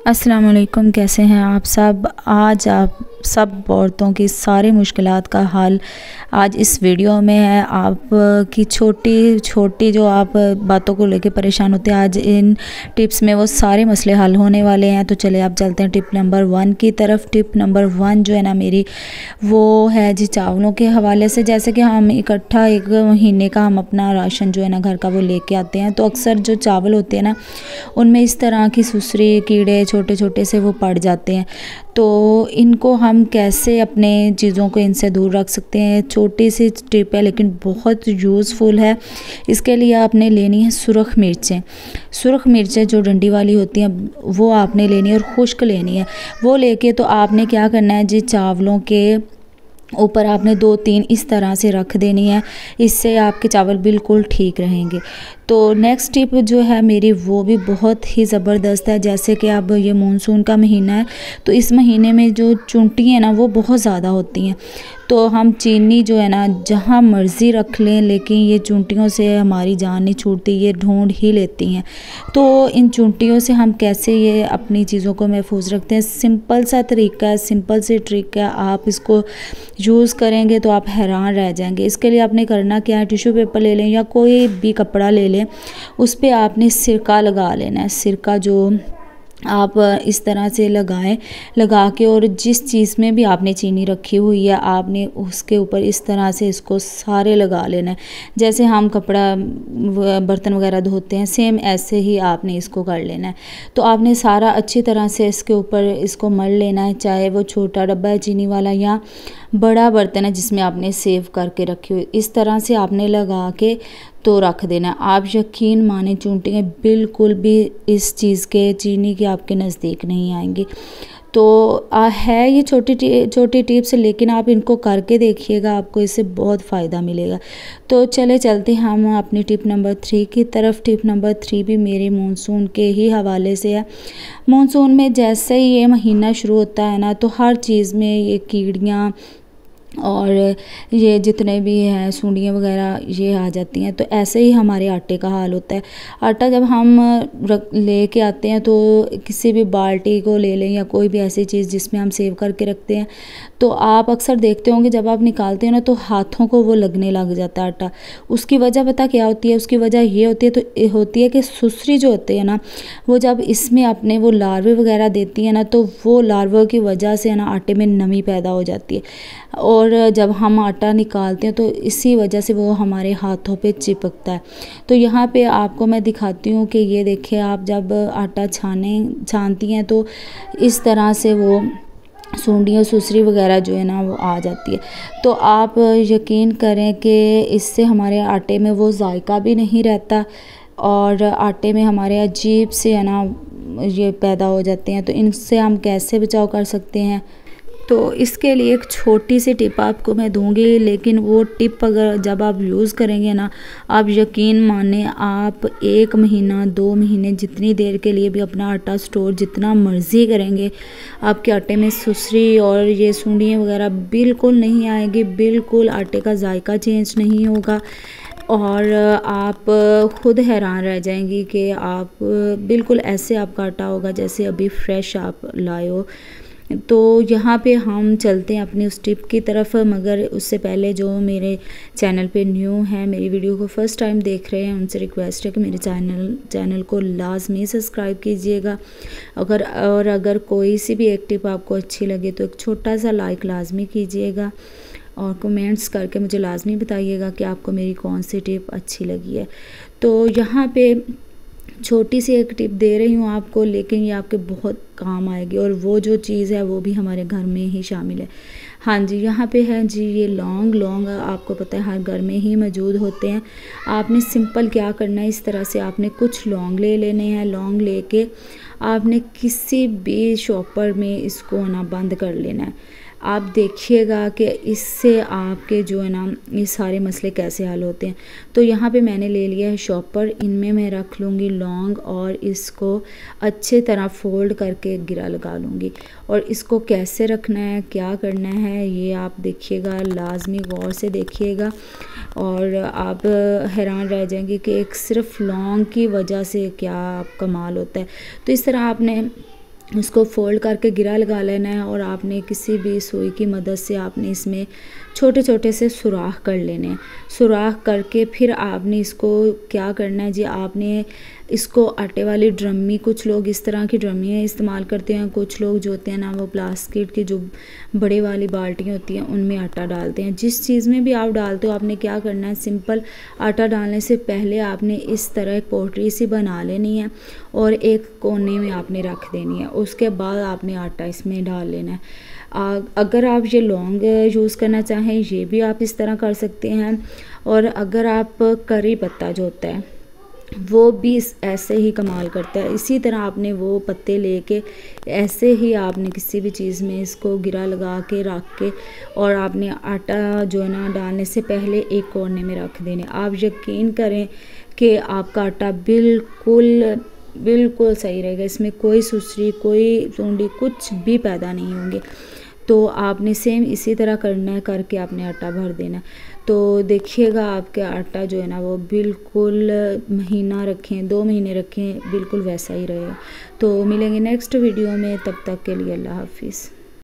अस्सलाम वालेकुम, कैसे हैं आप सब। आज आप सब औरतों की सारी मुश्किलात का हल आज इस वीडियो में है। आप की छोटी छोटी जो आप बातों को लेके परेशान होते हैं, आज इन टिप्स में वो सारे मसले हल होने वाले हैं। तो चले आप चलते हैं टिप नंबर 1 की तरफ। टिप नंबर 1 जो है ना मेरी, वो है जी चावलों के हवाले से। जैसे कि हम इकट्ठा 1 महीने का हम अपना राशन जो है ना घर का वो लेके आते हैं, तो अक्सर जो चावल होते हैं ना उनमें इस तरह की सुसरी कीड़े छोटे छोटे से वो पड़ जाते हैं। तो इनको हम कैसे अपने चीज़ों को इनसे दूर रख सकते हैं, छोटी सी टिप है लेकिन बहुत यूज़फुल है। इसके लिए आपने लेनी है सुरख मिर्चें। सुरख मिर्चें जो डंडी वाली होती हैं वो आपने लेनी है और खुश्क लेनी है। वो लेके तो आपने क्या करना है जी, चावलों के ऊपर आपने 2-3 इस तरह से रख देनी है। इससे आपके चावल बिल्कुल ठीक रहेंगे। तो नेक्स्ट टिप जो है मेरी वो भी बहुत ही ज़बरदस्त है। जैसे कि अब ये मानसून का महीना है, तो इस महीने में जो चुंटी है ना वो बहुत ज़्यादा होती हैं। तो हम चीनी जो है ना जहाँ मर्ज़ी रख लें, लेकिन ये चुंटियों से हमारी जान नहीं छूटती, ये ढूंढ ही लेती हैं। तो इन चुंटियों से हम कैसे ये अपनी चीज़ों को महफूज रखते हैं, सिंपल सा तरीका है, सिंपल सी ट्रिक है। आप इसको यूज़ करेंगे तो आप हैरान रह जाएंगे। इसके लिए आपने करना क्या है, टिश्यू पेपर ले लें या कोई भी कपड़ा ले लें, उस पे आपने सिरका लगा लेना है। सिरका जो आप इस तरह से लगा के, और जिस चीज़ में भी आपने चीनी रखी हुई है आपने उसके ऊपर इस तरह से इसको सारे लगा लेना है। जैसे हम कपड़ा बर्तन वगैरह धोते हैं, सेम ऐसे ही आपने इसको कर लेना है। तो आपने सारा अच्छी तरह से इसके ऊपर इसको मल लेना है, चाहे वो छोटा डब्बा है चीनी वाला या बड़ा बर्तन है जिसमें आपने सेव करके रखी हुई। इस तरह से आपने लगा के तो रख देना। आप यकीन माने चूंटियाँ बिल्कुल भी इस चीज़ के चीनी के आपके नज़दीक नहीं आएंगी। तो है ये छोटी टिप्स, लेकिन आप इनको करके देखिएगा, आपको इससे बहुत फ़ायदा मिलेगा। तो चले चलते हैं हम अपनी टिप नंबर 3 की तरफ। टिप नंबर 3 भी मेरे मानसून के ही हवाले से है। मानसून में जैसे ही ये महीना शुरू होता है ना, तो हर चीज़ में ये कीड़ियाँ और ये जितने भी हैं सूंडियाँ वगैरह ये आ जाती हैं। तो ऐसे ही हमारे आटे का हाल होता है। आटा जब हम ले के आते हैं तो किसी भी बाल्टी को ले लें या कोई भी ऐसी चीज़ जिसमें हम सेव करके रखते हैं, तो आप अक्सर देखते होंगे जब आप निकालते हैं ना तो हाथों को वो लगने लग जाता है आटा। उसकी वजह पता क्या होती है, उसकी वजह ये होती है कि सुसरी जो होती है ना, वो जब इसमें अपने वो लार्वे वगैरह देती है ना, तो वो लार्वे की वजह से ना आटे में नमी पैदा हो जाती है, और जब हम आटा निकालते हैं तो इसी वजह से वो हमारे हाथों पे चिपकता है। तो यहाँ पे आपको मैं दिखाती हूँ कि ये देखिए, आप जब आटा छानती हैं तो इस तरह से वो सूंडी और सुसरी वगैरह जो है ना वो आ जाती है। तो आप यकीन करें कि इससे हमारे आटे में वो जायका भी नहीं रहता, और आटे में हमारे अजीब से है ना ये पैदा हो जाते हैं। तो इनसे हम कैसे बचाव कर सकते हैं, तो इसके लिए एक छोटी सी टिप आपको मैं दूंगी, लेकिन वो टिप अगर जब आप यूज़ करेंगे ना, आप यकीन माने आप 1 महीना 2 महीने जितनी देर के लिए भी अपना आटा स्टोर जितना मर्ज़ी करेंगे, आपके आटे में सुसरी और ये सूंडियाँ वगैरह बिल्कुल नहीं आएगी, बिल्कुल आटे का जायका चेंज नहीं होगा, और आप ख़ुद हैरान रह जाएंगी कि आप बिल्कुल ऐसे आपका आटा होगा जैसे अभी फ्रेश आप लाए हो। तो यहाँ पे हम चलते हैं अपनी उस टिप की तरफ, मगर उससे पहले जो मेरे चैनल पे न्यू है, मेरी वीडियो को फर्स्ट टाइम देख रहे हैं, उनसे रिक्वेस्ट है कि मेरे चैनल को लाजमी सब्सक्राइब कीजिएगा। अगर कोई सी भी एक टिप आपको अच्छी लगे तो एक छोटा सा लाइक लाजमी कीजिएगा, और कमेंट्स करके मुझे लाजमी बताइएगा कि आपको मेरी कौन सी टिप अच्छी लगी है। तो यहाँ पे छोटी सी एक टिप दे रही हूँ आपको, लेकिन ये आपके बहुत काम आएगी, और वो जो चीज़ है वो भी हमारे घर में ही शामिल है। हाँ जी, यहाँ पे है जी ये लौंग आपको पता है हर घर में ही मौजूद होते हैं। आपने सिंपल क्या करना है, इस तरह से आपने कुछ लौंग ले लेने हैं। लौंग लेके आपने किसी भी शॉपर में इसको ना बंद कर लेना है। आप देखिएगा कि इससे आपके जो है ना ये सारे मसले कैसे हल होते हैं। तो यहाँ पे मैंने ले लिया है शॉपर, इनमें मैं रख लूँगी लौंग, और इसको अच्छे तरह फोल्ड करके गिरा लगा लूँगी। और इसको कैसे रखना है, क्या करना है, ये आप देखिएगा, लाजमी गौर से देखिएगा, और आप हैरान रह जाएंगे कि एक सिर्फ लौंग की वजह से क्या कमाल होता है। तो इस तरह आपने उसको फोल्ड करके गिरा लगा लेना है और आपने किसी भी सुई की मदद से आपने इसमें छोटे छोटे से सुराख कर लेने हैं। सुराख करके फिर आपने इसको क्या करना है जी, आपने इसको आटे वाली ड्रमी, कुछ लोग इस तरह की ड्रमियाँ इस्तेमाल करते हैं, कुछ लोग जो होते हैं ना वो प्लास्टिक की जो बड़े वाली बाल्टियाँ होती हैं उनमें आटा डालते हैं। जिस चीज़ में भी आप डालते हो आपने क्या करना है, सिंपल आटा डालने से पहले आपने इस तरह एक पोटली सी बना लेनी है और एक कोने में आपने रख देनी है। उसके बाद आपने आटा इसमें डाल लेना है। अगर आप ये लौंग यूज़ करना चाहें ये भी आप इस तरह कर सकते हैं। और अगर आप करी पत्ता जो होता है वो भी ऐसे ही कमाल करता है। इसी तरह आपने वो पत्ते लेके ऐसे ही आपने किसी भी चीज़ में इसको गिरा लगा के रख के और आपने आटा जो है ना डालने से पहले एक कोने में रख देने। आप यकीन करें कि आपका आटा बिल्कुल बिल्कुल सही रहेगा, इसमें कोई सुसरी कोई सूंडी कुछ भी पैदा नहीं होंगे। तो आपने सेम इसी तरह करना है, करके आपने आटा भर देना। तो देखिएगा आपके आटा जो है ना वो बिल्कुल महीना रखें 2 महीने रखें बिल्कुल वैसा ही रहेगा। तो मिलेंगे नेक्स्ट वीडियो में, तब तक के लिए अल्लाह हाफिज़।